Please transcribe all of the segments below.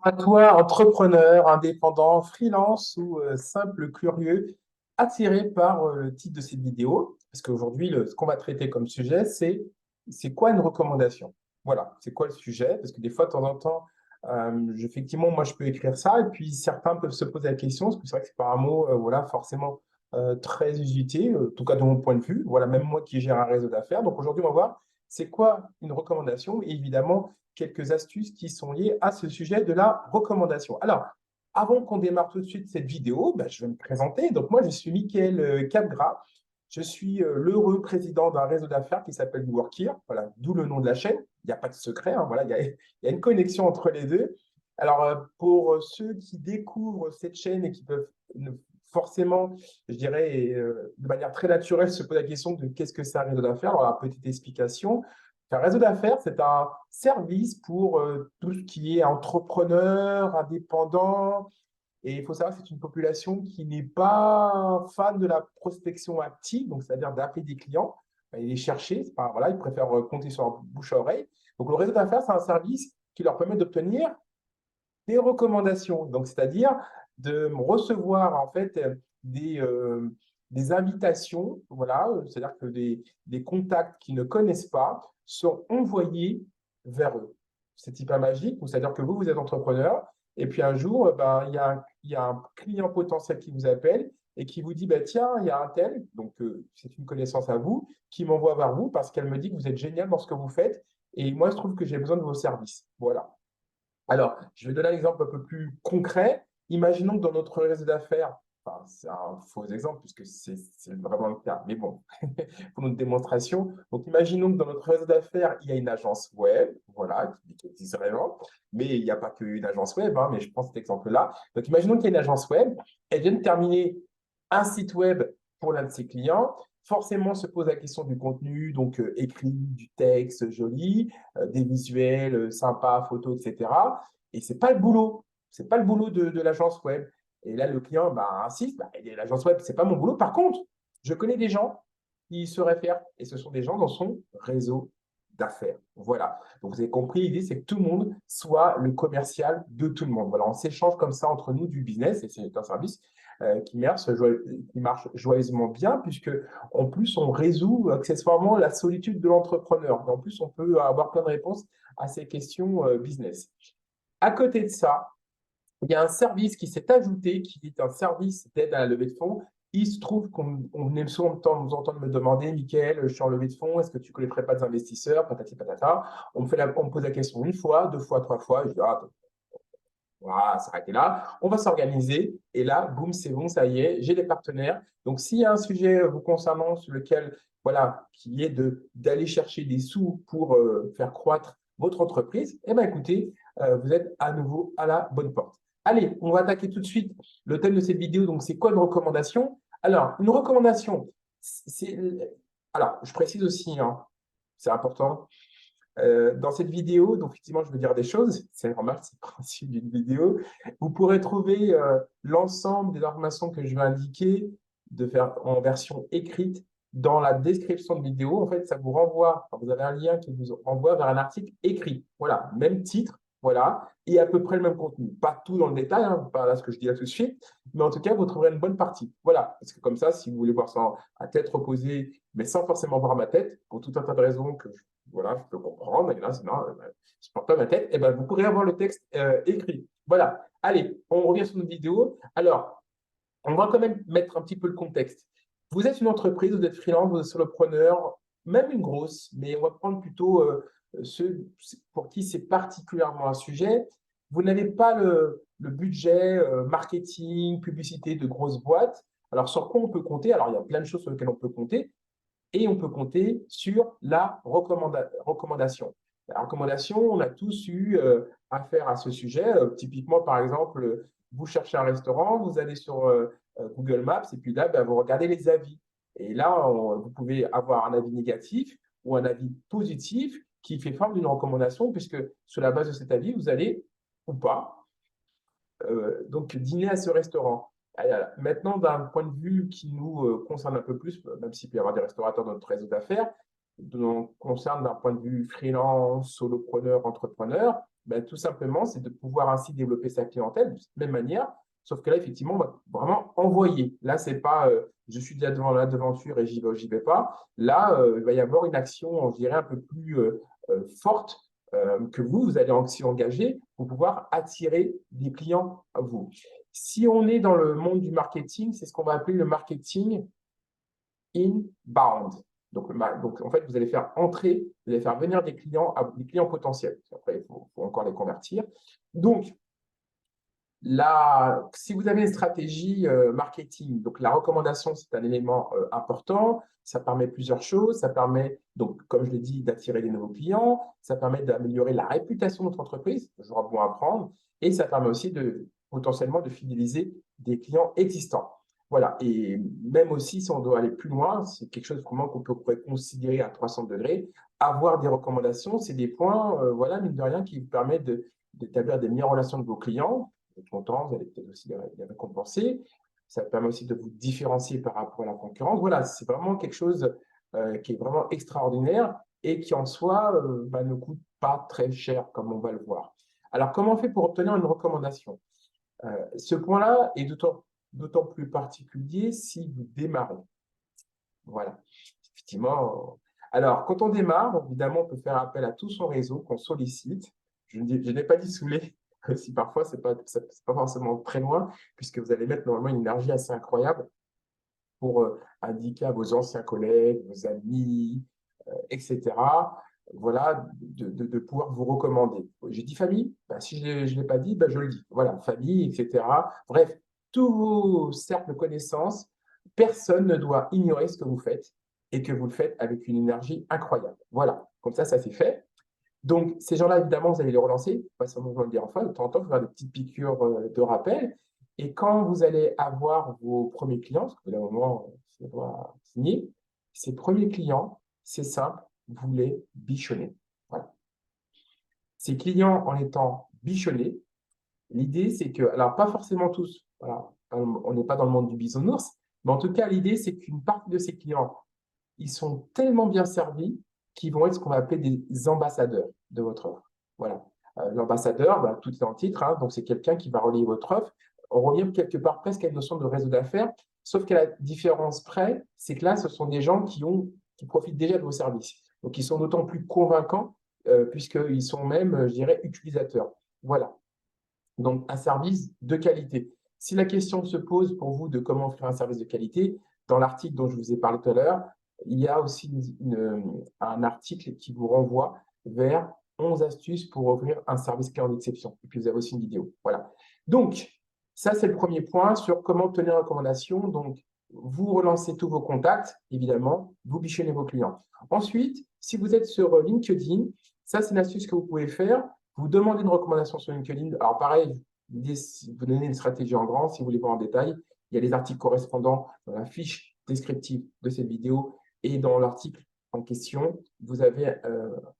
À toi, entrepreneur, indépendant, freelance ou simple curieux, attiré par le titre de cette vidéo, parce qu'aujourd'hui, ce qu'on va traiter comme sujet, c'est quoi une recommandation? Voilà, c'est quoi le sujet? Parce que des fois, de temps en temps, effectivement, moi, je peux écrire ça, et puis certains peuvent se poser la question, parce que c'est vrai que c'est pas un mot, voilà, forcément très usité, en tout cas de mon point de vue. Voilà, même moi qui gère un réseau d'affaires. Donc aujourd'hui, on va voir c'est quoi une recommandation, et évidemment quelques astuces qui sont liées à ce sujet de la recommandation. Alors, avant qu'on démarre tout de suite cette vidéo, ben, je vais me présenter. Donc, moi, je suis Mickaël Capgras. Je suis l'heureux président d'un réseau d'affaires qui s'appelle Workir. Voilà, d'où le nom de la chaîne. Il n'y a pas de secret. Hein, voilà, il y a une connexion entre les deux. Alors, pour ceux qui découvrent cette chaîne et qui peuvent forcément, je dirais, de manière très naturelle, se poser la question de qu'est-ce que c'est un réseau d'affaires. Alors, la petite explication. Un réseau d'affaires, c'est un service pour tout ce qui est entrepreneur, indépendant. Et il faut savoir que c'est une population qui n'est pas fan de la prospection active, donc c'est-à-dire d'appeler des clients et les chercher. Pas, voilà, ils préfèrent compter sur leur bouche à oreille. Donc le réseau d'affaires, c'est un service qui leur permet d'obtenir des recommandations. Donc c'est-à-dire de recevoir en fait des, euh, des invitations, voilà, c'est-à-dire que des contacts qu'ils ne connaissent pas sont envoyés vers eux. C'est hyper magique, c'est-à-dire que vous êtes entrepreneur, et puis un jour, ben, il y a un client potentiel qui vous appelle et qui vous dit, bah, tiens, il y a un tel, donc c'est une connaissance à vous, qui m'envoie vers vous parce qu'elle me dit que vous êtes génial dans ce que vous faites, et moi, je trouve que j'ai besoin de vos services. Voilà. Alors, je vais donner un exemple un peu plus concret. Imaginons que dans notre réseau d'affaires, enfin, c'est un faux exemple puisque c'est vraiment le cas, mais bon, pour notre démonstration. Donc, imaginons que dans notre réseau d'affaires, il y a une agence web, voilà, qui existe vraiment, mais il n'y a pas qu'une agence web, hein, mais je prends cet exemple-là. Donc, imaginons qu'il y a une agence web, elle vient de terminer un site web pour l'un de ses clients. Forcément, se pose la question du contenu, donc écrit, du texte joli, des visuels sympas, photos, etc. Et c'est pas le boulot. C'est pas le boulot de l'agence web. Et là, le client bah, insiste, bah, l'agence web, c'est pas mon boulot. Par contre, je connais des gens qui se réfèrent et ce sont des gens dans son réseau d'affaires. Voilà. Donc, vous avez compris, l'idée, c'est que tout le monde soit le commercial de tout le monde. Voilà, on s'échange comme ça entre nous du business et c'est un service qui marche joyeusement bien puisque en plus, on résout accessoirement la solitude de l'entrepreneur. Et en plus, on peut avoir plein de réponses à ces questions business. À côté de ça, il y a un service qui s'est ajouté, qui est un service d'aide à la levée de fonds. Il se trouve qu'on venait souvent nous entendre me demander, Mickaël, je suis en levée de fonds, est-ce que tu ne connaîtrais pas des investisseurs, patati patata. On me pose la question une fois, deux fois, trois fois. Je dis, ah, voilà, s'arrêter là. On va s'organiser. Et là, boum, c'est bon, ça y est, j'ai des partenaires. Donc, s'il y a un sujet vous concernant sur lequel, voilà, qui est d'aller chercher des sous pour faire croître votre entreprise, eh bien, écoutez, vous êtes à nouveau à la bonne porte. Allez, on va attaquer tout de suite le thème de cette vidéo. Donc, c'est quoi une recommandation? Alors, une recommandation, c'est… Alors, je précise aussi, hein, c'est important, dans cette vidéo, donc effectivement, je veux dire des choses, c'est normal, c'est le principe d'une vidéo. Vous pourrez trouver l'ensemble des informations que je vais indiquer de faire en version écrite dans la description de vidéo. En fait, ça vous renvoie, enfin, vous avez un lien qui vous renvoie vers un article écrit. Voilà, même titre, voilà, et à peu près le même contenu. Pas tout dans le détail, hein, pas là ce que je dis là tout de suite, mais en tout cas, vous trouverez une bonne partie. Voilà, parce que comme ça, si vous voulez voir ça à tête reposée, mais sans forcément voir ma tête, pour tout un tas de raisons que voilà, je peux comprendre, mais là, sinon, je ne porte pas ma tête, et ben, vous pourrez avoir le texte écrit. Voilà. Allez, on revient sur notre vidéo. Alors, on va quand même mettre un petit peu le contexte. Vous êtes une entreprise, vous êtes freelance, vous êtes solopreneur, même une grosse, mais on va prendre plutôt ceux pour qui c'est particulièrement un sujet. Vous n'avez pas le budget marketing, publicité de grosses boîtes. Alors, sur quoi on peut compter? Alors, il y a plein de choses sur lesquelles on peut compter et on peut compter sur la recommandation. La recommandation, on a tous eu affaire à ce sujet. Typiquement, par exemple, vous cherchez un restaurant, vous allez sur Google Maps et puis là, ben, vous regardez les avis. Et là, vous pouvez avoir un avis négatif ou un avis positif qui fait forme d'une recommandation puisque sur la base de cet avis, vous allez ou pas donc dîner à ce restaurant. Maintenant, d'un point de vue qui nous concerne un peu plus, même s'il peut y avoir des restaurateurs dans notre réseau d'affaires, nous concerne d'un point de vue freelance, solopreneur, entrepreneur, Ben, tout simplement, c'est de pouvoir ainsi développer sa clientèle de cette même manière. Sauf que là, effectivement, on va vraiment envoyer. Là, c'est pas je suis déjà devant la devanture et j'y vais ou j'y vais pas. Là, il va y avoir une action, je dirais, un peu plus forte que vous allez aussi engager pour pouvoir attirer des clients à vous. Si on est dans le monde du marketing, c'est ce qu'on va appeler le marketing inbound. Donc, en fait, vous allez faire entrer, vous allez faire venir des clients potentiels. Après, il faut encore les convertir. Donc, si vous avez une stratégie marketing, donc la recommandation, c'est un élément important. Ça permet plusieurs choses. Ça permet, donc, comme je l'ai dit, d'attirer des nouveaux clients. Ça permet d'améliorer la réputation de votre entreprise, toujours bon à prendre. Et ça permet aussi potentiellement de fidéliser des clients existants. Voilà. Et même aussi, si on doit aller plus loin, c'est quelque chose vraiment qu'on pourrait considérer à 300 degrés. Avoir des recommandations, c'est des points, voilà, mine de rien, qui vous permettent d'établir des meilleures relations avec vos clients. Vous êtes content, vous allez peut-être aussi les récompenser. Ça permet aussi de vous différencier par rapport à la concurrence. Voilà, c'est vraiment quelque chose qui est vraiment extraordinaire et qui en soi ne coûte pas très cher, comme on va le voir. Alors, comment on fait pour obtenir une recommandation? Ce point-là est d'autant plus particulier si vous démarrez. Voilà, effectivement. Alors, quand on démarre, évidemment, on peut faire appel à tout son réseau qu'on sollicite. Je n'ai pas dit saouler, si parfois, ce n'est pas forcément très loin, puisque vous allez mettre normalement une énergie assez incroyable pour indiquer à vos anciens collègues, vos amis, etc., voilà, de pouvoir vous recommander. J'ai dit famille, ben, si je ne l'ai pas dit, ben, je le dis. Voilà, famille, etc. Bref, tous vos cercles de connaissances, personne ne doit ignorer ce que vous faites et que vous le faites avec une énergie incroyable. Voilà, comme ça c'est fait. Donc, ces gens-là, évidemment, vous allez les relancer, pas seulement le dire enfin, de temps en temps, vous faire des petites piqûres de rappel. Et quand vous allez avoir vos premiers clients, parce que d'un moment, ça doit signer, ces premiers clients, c'est simple, vous les bichonnez. Voilà. Ces clients, en étant bichonnés, l'idée, c'est que, alors pas forcément tous, voilà, on n'est pas dans le monde du bisounours, mais en tout cas, l'idée, c'est qu'une partie de ces clients, ils sont tellement bien servis qu'ils vont être ce qu'on va appeler des ambassadeurs de votre offre. Voilà. L'ambassadeur, ben, tout est en titre, hein, donc c'est quelqu'un qui va relayer votre offre. On revient quelque part presque à une notion de réseau d'affaires, sauf qu'à la différence près, c'est que là, ce sont des gens qui profitent déjà de vos services. Donc, ils sont d'autant plus convaincants puisqu'ils sont même, je dirais, utilisateurs. Voilà. Donc, un service de qualité. Si la question se pose pour vous de comment offrir un service de qualité, dans l'article dont je vous ai parlé tout à l'heure, il y a aussi un article qui vous renvoie vers 11 astuces pour offrir un service client d'exception. Et puis, vous avez aussi une vidéo. Voilà. Donc, ça, c'est le premier point sur comment obtenir une recommandation. Donc, vous relancez tous vos contacts, évidemment, vous bichonnez vos clients. Ensuite, si vous êtes sur LinkedIn, ça, c'est une astuce que vous pouvez faire. Vous demandez une recommandation sur LinkedIn. Alors, pareil, vous donnez une stratégie en grand. Si vous voulez voir en détail, il y a les articles correspondants dans la fiche descriptive de cette vidéo et dans l'article en question, vous avez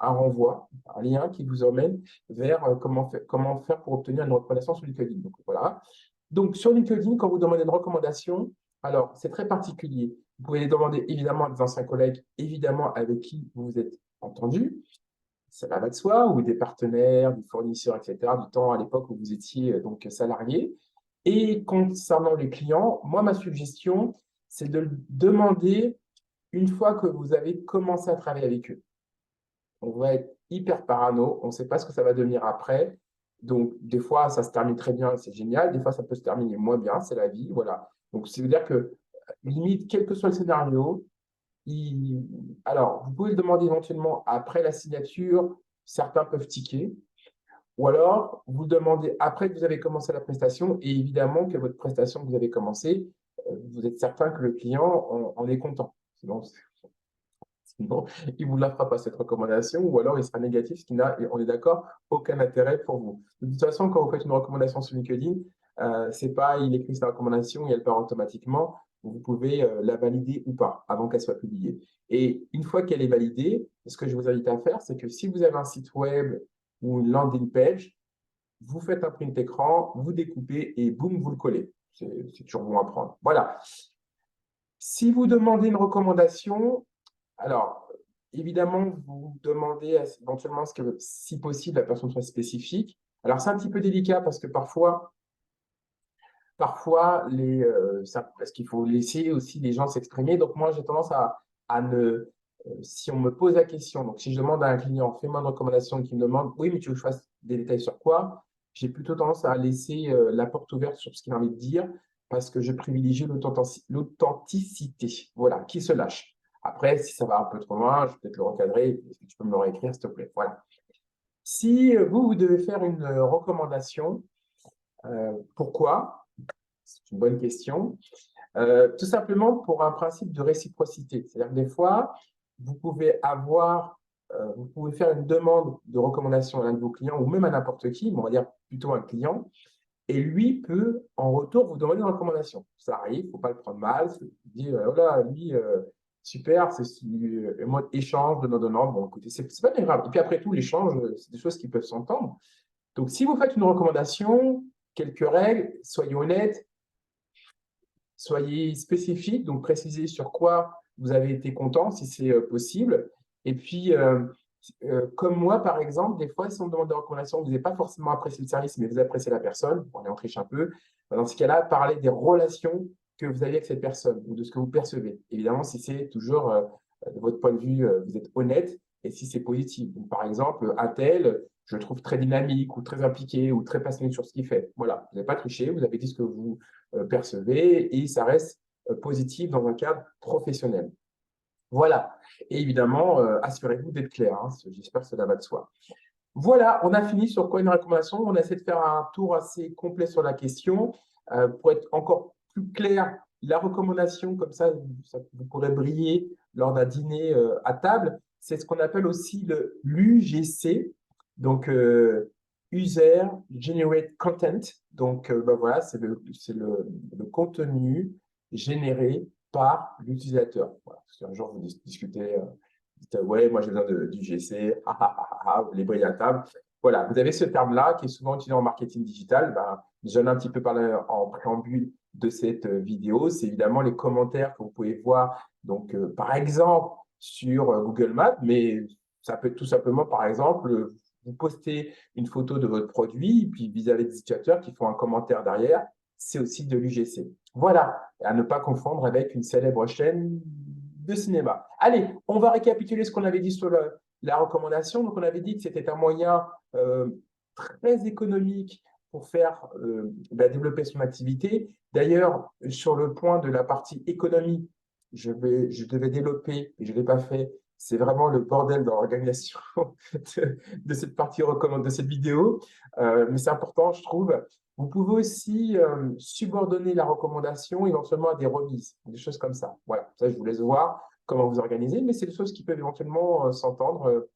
un renvoi, un lien qui vous emmène vers comment faire pour obtenir une recommandation sur LinkedIn. Donc, voilà. Donc, sur LinkedIn, quand vous demandez une recommandation, alors, c'est très particulier. Vous pouvez les demander évidemment à des anciens collègues, évidemment avec qui vous vous êtes entendu. Ça va de soi, ou des partenaires, des fournisseurs, etc., du temps à l'époque où vous étiez donc salarié. Et concernant les clients, moi, ma suggestion, c'est de le demander une fois que vous avez commencé à travailler avec eux. On va être hyper parano, on ne sait pas ce que ça va devenir après. Donc, des fois, ça se termine très bien, c'est génial. Des fois, ça peut se terminer moins bien, c'est la vie. Voilà. Donc, ça veut dire que, limite, quel que soit le scénario, alors, vous pouvez le demander éventuellement après la signature, certains peuvent tiquer, ou alors vous le demandez après que vous avez commencé la prestation, et évidemment que votre prestation que vous avez commencée, vous êtes certain que le client en est content. Sinon, il ne vous la fera pas cette recommandation, ou alors il sera négatif, ce qui n'a, on est d'accord, aucun intérêt pour vous. De toute façon, quand vous faites une recommandation sur LinkedIn, c'est pas il écrit sa recommandation et elle part automatiquement. Vous pouvez la valider ou pas avant qu'elle soit publiée. Et une fois qu'elle est validée, ce que je vous invite à faire, c'est que si vous avez un site web ou une landing page, vous faites un print écran, vous découpez et boum, vous le collez. C'est toujours bon à prendre. Voilà. Si vous demandez une recommandation, alors, évidemment, vous demandez éventuellement ce que, si possible, la personne soit spécifique. Alors, c'est un petit peu délicat parce que parfois parce qu'il faut laisser aussi les gens s'exprimer. Donc, moi, j'ai tendance à ne, si on me pose la question, donc si je demande à un client, fais-moi une recommandation, qui me demande, oui, mais tu veux que je fasse des détails sur quoi? J'ai plutôt tendance à laisser la porte ouverte sur ce qu'il a envie de dire parce que je privilégie l'authenticité. Voilà, qui se lâche. Après, si ça va un peu trop loin, je vais peut-être le recadrer. Est-ce que tu peux me le réécrire, s'il te plaît? Voilà. Si vous devez faire une recommandation, pourquoi? C'est une bonne question. Tout simplement pour un principe de réciprocité. C'est-à-dire que des fois, vous pouvez vous pouvez faire une demande de recommandation à l'un de vos clients ou même à n'importe qui, mais on va dire plutôt un client, et lui peut en retour vous demander une recommandation. Ça arrive, il ne faut pas le prendre mal. Il dit, oh là, lui, super, c'est un mode échange, donnant. Bon, écoutez, c'est pas bien grave. Et puis après tout, l'échange, c'est des choses qui peuvent s'entendre. Donc, si vous faites une recommandation, quelques règles, soyez honnête, soyez spécifique, donc précisez sur quoi vous avez été content, si c'est possible. Et puis, comme moi, par exemple, des fois, si on me demande des recommandations, vous n'avez pas forcément apprécié le service, mais vous appréciez la personne, on est en triche un peu, dans ce cas-là, parlez des relations que vous avez avec cette personne ou de ce que vous percevez. Évidemment, si c'est toujours, de votre point de vue, vous êtes honnête et si c'est positif. Donc, par exemple, un tel, je le trouve très dynamique ou très impliqué ou très passionné sur ce qu'il fait. Voilà, vous n'avez pas triché, vous avez dit ce que vous percevez et ça reste positif dans un cadre professionnel. Voilà. Et évidemment, assurez-vous d'être clair. Hein. J'espère que cela va de soi. Voilà, on a fini sur quoi une recommandation. On a essayé de faire un tour assez complet sur la question. Pour être encore plus clair, la recommandation, comme ça, vous pourrez briller lors d'un dîner à table, c'est ce qu'on appelle aussi l'UGC, donc User Generate Content. Donc ben voilà, c'est le contenu généré par l'utilisateur. Voilà. Si un jour vous discutez, dites, ouais, moi j'ai besoin d'UGC, vous les brillez à table. Voilà, vous avez ce terme-là qui est souvent utilisé en marketing digital. Ben, j'en ai un petit peu parlé en préambule de cette vidéo. C'est évidemment les commentaires que vous pouvez voir, donc par exemple sur Google Maps, mais ça peut être tout simplement, par exemple, vous postez une photo de votre produit, puis vis-à-vis des utilisateurs qui font un commentaire derrière, c'est aussi de l'UGC. Voilà, à ne pas confondre avec une célèbre chaîne de cinéma. Allez, on va récapituler ce qu'on avait dit sur la recommandation. Donc, on avait dit que c'était un moyen très économique pour faire développer son activité. D'ailleurs, sur le point de la partie économie, je devais développer, et je ne l'ai pas fait, c'est vraiment le bordel dans l'organisation de cette partie recommande de cette vidéo. Mais c'est important, je trouve. Vous pouvez aussi subordonner la recommandation éventuellement à des remises, des choses comme ça. Voilà, ça, je vous laisse voir comment vous organisez, mais c'est des choses qui peuvent éventuellement s'entendre,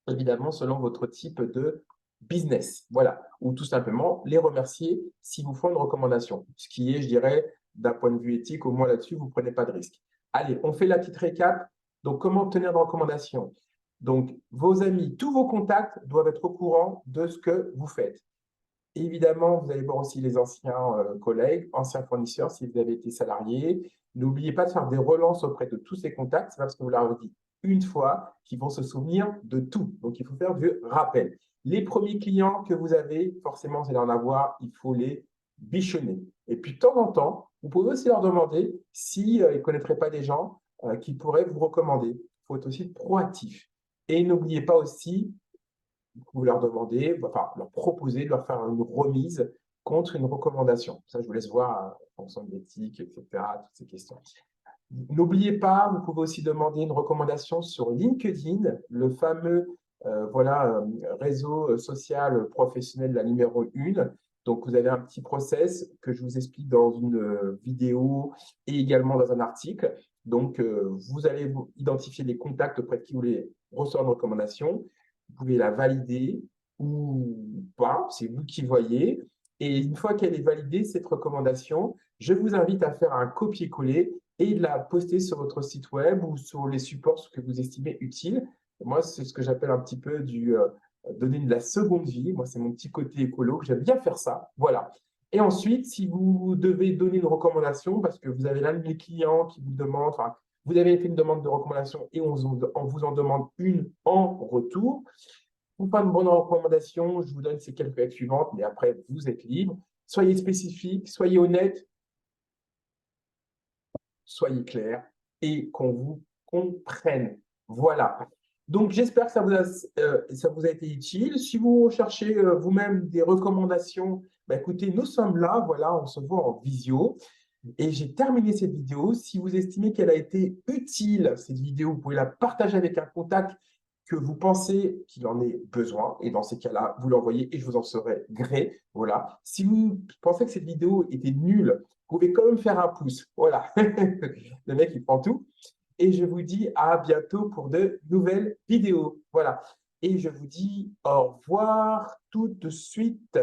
évidemment, selon votre type de business. Voilà, ou tout simplement les remercier s'ils vous font une recommandation. Ce qui est, je dirais, d'un point de vue éthique, au moins là-dessus, vous ne prenez pas de risque. Allez, on fait la petite récap. Donc, comment obtenir des recommandations? Donc, vos amis, tous vos contacts doivent être au courant de ce que vous faites. Évidemment, vous allez voir aussi les anciens collègues, anciens fournisseurs, si vous avez été salarié. N'oubliez pas de faire des relances auprès de tous ces contacts. C'est parce que vous leur avez dit une fois qu'ils vont se souvenir de tout. Donc, il faut faire du rappel. Les premiers clients que vous avez, forcément, vous allez en avoir, il faut les bichonner. Et puis, de temps en temps, vous pouvez aussi leur demander s'ils ne connaîtraient pas des gens qui pourraient vous recommander. Il faut être aussi proactif. Et n'oubliez pas aussi, vous pouvez leur demander, enfin, leur proposer de leur faire une remise contre une recommandation. Ça, je vous laisse voir en fonction de l'éthique, etc., toutes ces questions. N'oubliez pas, vous pouvez aussi demander une recommandation sur LinkedIn, le fameux réseau social professionnel, la numéro 1. Donc, vous avez un petit process que je vous explique dans une vidéo et également dans un article. Donc, vous allez identifier les contacts auprès de qui vous voulez recevoir une recommandation. Vous pouvez la valider ou pas, c'est vous qui voyez. Et une fois qu'elle est validée, cette recommandation, je vous invite à faire un copier-coller et de la poster sur votre site web ou sur les supports que vous estimez utiles. Moi, c'est ce que j'appelle un petit peu donner de la seconde vie. Moi, c'est mon petit côté écolo, que j'aime bien faire ça. Voilà. Et ensuite, si vous devez donner une recommandation, parce que vous avez l'un de mes clients qui vous demande, enfin, Vous avez fait une demande de recommandation et on vous en demande une en retour. Pour pas une bonne recommandation, je vous donne ces quelques règles suivantes, mais après, vous êtes libre. Soyez spécifique, soyez honnête, soyez clair et qu'on vous comprenne. Voilà. Donc, j'espère que ça vous a été utile. Si vous recherchez vous-même des recommandations, bah, écoutez, nous sommes là. Voilà, on se voit en visio. Et j'ai terminé cette vidéo. Si vous estimez qu'elle a été utile, cette vidéo, vous pouvez la partager avec un contact que vous pensez qu'il en ait besoin. Et dans ces cas-là, vous l'envoyez et je vous en serai gré. Voilà. Si vous pensez que cette vidéo était nulle, vous pouvez quand même faire un pouce. Voilà. Le mec, il prend tout. Et je vous dis à bientôt pour de nouvelles vidéos. Voilà. Et je vous dis au revoir tout de suite.